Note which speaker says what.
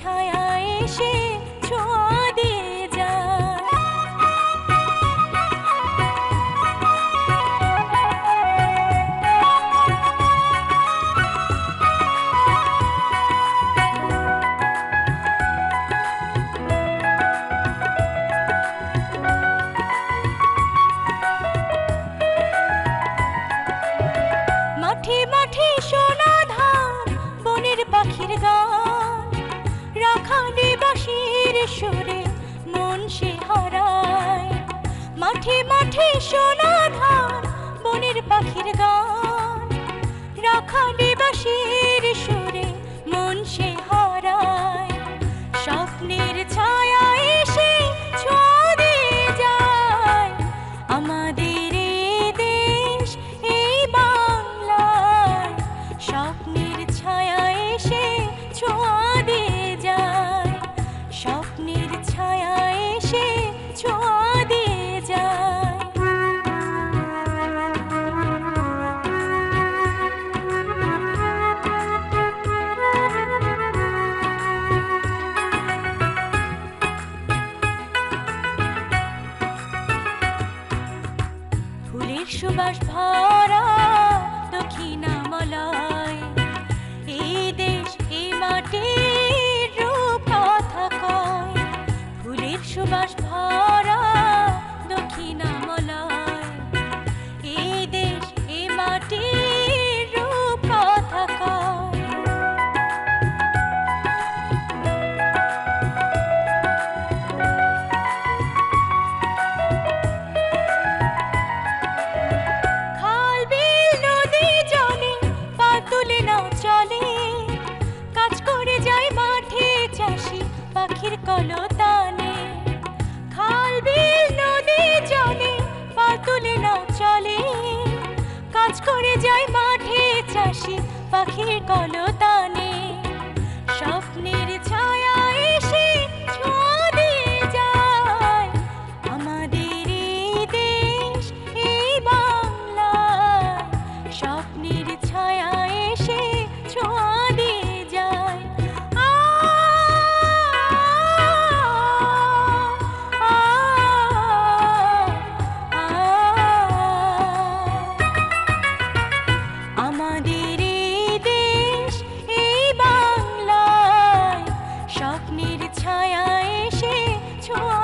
Speaker 1: ছায়া এসে ছোঁয়া দিয়ে যায়। মাঠে মাঠে সোনা ধান, বনের পাখির গান, রাখালি বাঁশির সুরে মন সে হারায়। মাঠে মাঠে সোনা ধান, বনের পাখির গান, রাখালি বাঁশির সুরে মন সে হারায়। স্বপ্নের ছায়া এসে ছোঁয়া দিয়ে যায় আমাদের এই দেশ, এই বাংলায়। স্বপ্নের ছায়া এসে ছোঁয়া দিয়ে যায়, স্বপ্নের ছায়া এসে ছোঁয়া দিয়ে যায়। ফুলের সুবাস ভরা দক্ষিণামলয়, এই দেশ এই মাটির রূপ কথা কয়। ফুলের সুবাস ভরা দক্ষিণামলয়, এই দেশ এই মাটির রূপ কথা কয়। খাল বিল নদী জলে পা তুলে নাও চলে, কাজ করে যায় মাঠে চাষি পাখির কলতানে। খাল বিল নদী জলে পা তুলে নাও চলে, কাজ করে যায় মাঠে চাষি পাখির কলতানে। স্বপ্নের ছায়া এসে ছোঁয়া দিয়ে যায় আমাদের এই দেশ, এই বাংলায়। স্বপ্নের ছায়া এসে ছোঁয়া দিয়ে যায়। আ আ আ আমাদের এই দেশ, এই বাংলায়। স্বপ্নের ছায়া এসে ছোঁয়া